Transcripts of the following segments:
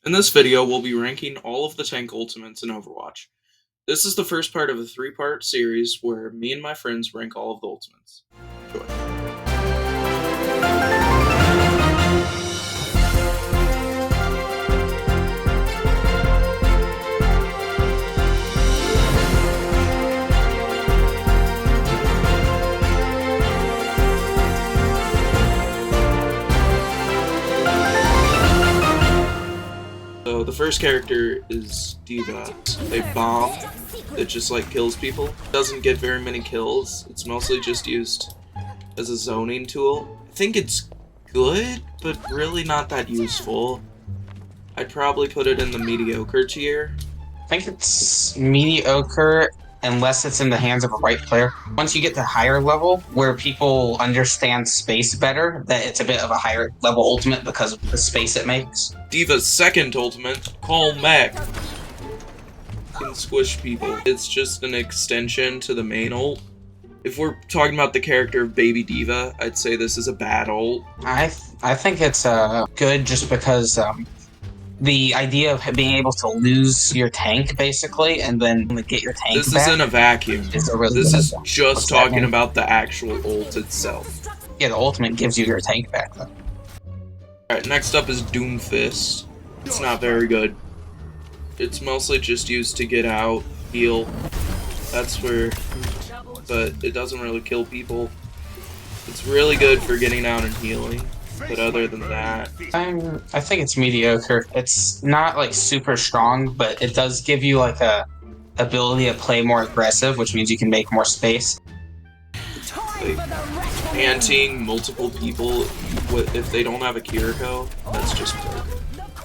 In this video, we'll be ranking all of the tank ultimates in Overwatch. This is the first part of a 3-part series where me and my friends rank all of the ultimates. Enjoy. So the first character is Diva, a bomb that just kills people. Doesn't get very many kills. It's mostly just used as a zoning tool. I think it's good, but really not that useful. I'd probably put it in the mediocre tier. I think it's mediocre unless it's in the hands of a right player. Once you get to higher level, where people understand space better, that it's a bit of a higher level ultimate because of the space it makes. Diva's second ultimate, Call Mech, can squish people. It's just an extension to the main ult. If we're talking about the character of Baby D.va, I'd say this is a bad ult. I think it's good just because the idea of being able to lose your tank, basically, and then get your tank This back is in a vacuum. Is a really this good is idea. just talking about the actual ult itself. Yeah, the ultimate gives you your tank back, though. Alright, next up is Doomfist. It's not very good. It's mostly just used to get out, heal. That's where... but it doesn't really kill people. It's really good for getting out and healing. But other than that... I think it's mediocre. It's not, super strong, but it does give you, a ability to play more aggressive, which means you can make more space. Anting multiple people if they don't have a Kiriko, that's just broken.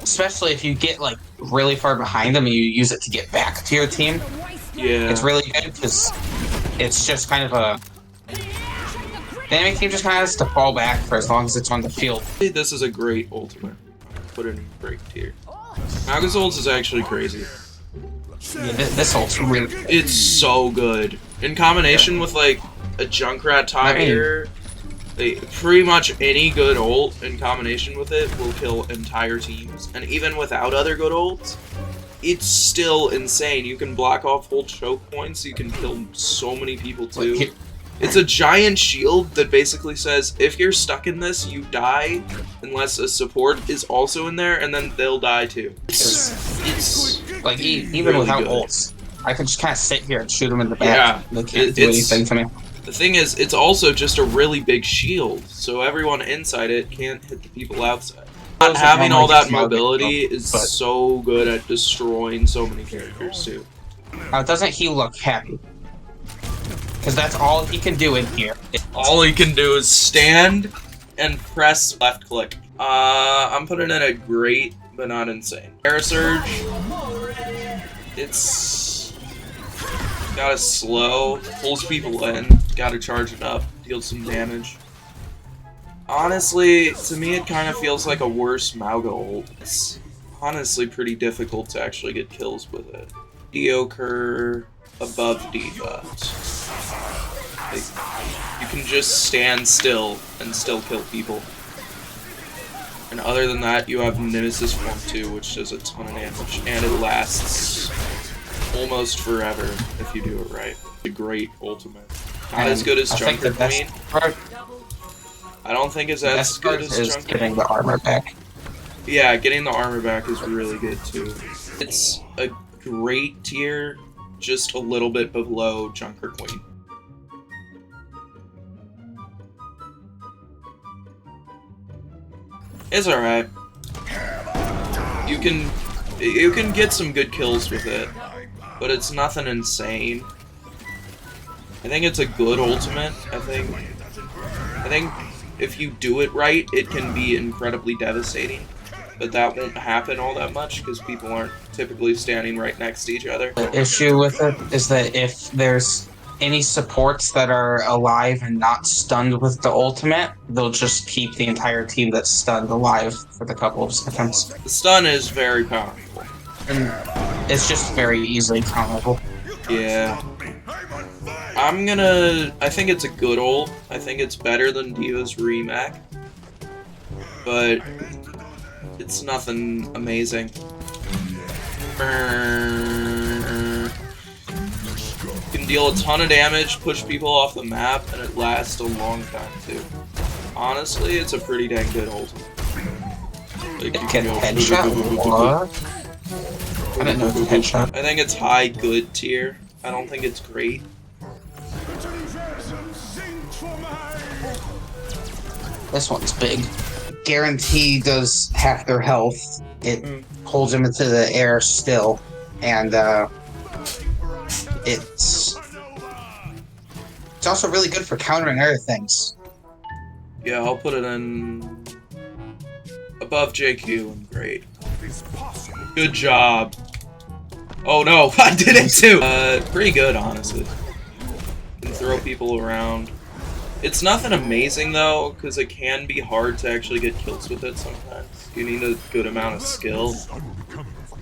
Especially if you get, really far behind them and you use it to get back to your team. Yeah. It's really good, because it's just kind of a... The enemy team just kind of has to fall back for as long as it's on the field. This is a great ultimate. Put it in great tier. Mauga's ult is actually crazy. Yeah, this ult's really good. It's so good. In combination with a Junkrat top tier, pretty much any good ult in combination with it will kill entire teams. And even without other good ults, it's still insane. You can block off whole choke points, you can kill so many people too. It's a giant shield that basically says, if you're stuck in this, you die, unless a support is also in there, and then they'll die too. It's even really without good. Ults, I can just kind of sit here and shoot them in the back. Yeah, They can't do anything to me. The thing is, it's also just a really big shield, so everyone inside it can't hit the people outside. Not having all that mobility is so good at destroying so many characters too. Doesn't he look happy? Because that's all he can do in here. All he can do is stand and press left click. I'm putting it at great, but not insane. Air Surge, it's gotta slow, pulls people in, gotta charge it up, deals some damage. Honestly, to me it kind of feels like a worse Mauga ult. It's honestly pretty difficult to actually get kills with it. Mediocre above D.va. You can just stand still and still kill people. And other than that, you have Nemesis Form 2, which does a ton of damage, and it lasts almost forever if you do it right. A great ultimate. Not as good as Junker Queen. I don't think it's as good as Junker. Getting the armor back. Yeah, getting the armor back is really good too. It's a great tier, just a little bit below Junker Queen. It's alright. You can get some good kills with it, but it's nothing insane. I think it's a good ultimate. I think if you do it right, it can be incredibly devastating. But that won't happen all that much because people aren't typically standing right next to each other. The issue with it is that if there's any supports that are alive and not stunned with the ultimate, they'll just keep the entire team that's stunned alive for the couple of seconds. The stun is very powerful. And it's just very easily counterable. Yeah. I think it's a good ult. I think it's better than D.va's remake. But It's nothing amazing. You can deal a ton of damage, push people off the map, and it lasts a long time too. Honestly, it's a pretty dang good ult. Like, It can headshot? What? I didn't know it could headshot. I think it's high good tier. I don't think it's great. This one's big. Guarantee does half their health. It holds them into the air still, and it's also really good for countering other things. Yeah, I'll put it in above JQ and great. Good job. Oh no, I did it too! Pretty good, honestly. Can throw people around. It's nothing amazing though, because it can be hard to actually get kills with it sometimes. You need a good amount of skill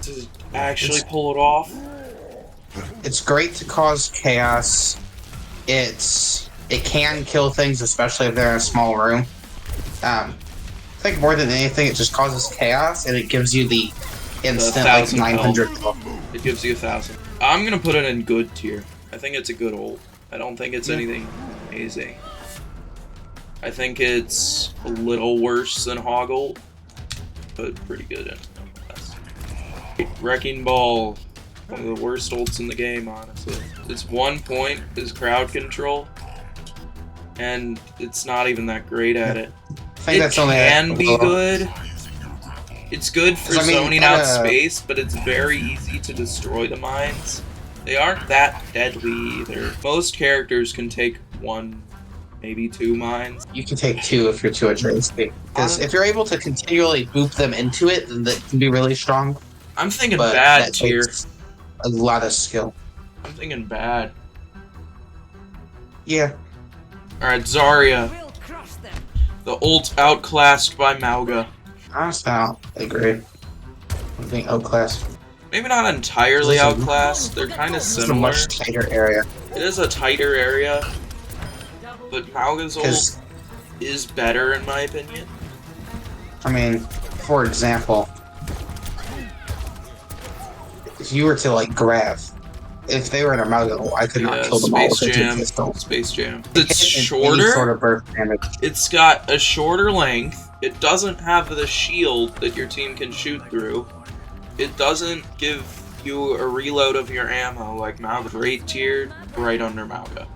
to actually pull it off. It's great to cause chaos. It can kill things, especially if they're in a small room. I think more than anything, it just causes chaos, and it gives you the instant like 900 health. It gives you 1,000. I'm gonna put it in good tier. I think it's a good ult. I don't think it's anything amazing. I think it's a little worse than Hog ult, but pretty good. Wrecking Ball, one of the worst ults in the game, honestly. Its 1 point is crowd control, and it's not even that great at it. It can be good. It's good for zoning out space, but it's very easy to destroy the mines. They aren't that deadly either. Most characters can take 1, maybe 2 mines. You can take 2 if you're too advanced. Because if you're able to continually boop them into it, then that can be really strong. I'm thinking bad tier. A lot of skill. I'm thinking bad. Yeah. Alright, Zarya. The ult outclassed by Mauga. Honestly, I don't agree. I'm being outclassed. Maybe not entirely outclassed. They're kind of similar. It's a much tighter area. It is a tighter area, but Mauga's ult is better in my opinion. I mean, for example, if you were to like grab, if they were in a Mauga, I could not kill them all with a pistol. Space Jam. It's shorter. Sort of burst damage. It's got a shorter length. It doesn't have the shield that your team can shoot through. It doesn't give you a reload of your ammo like Mauga. Great tiered, right under Mauga.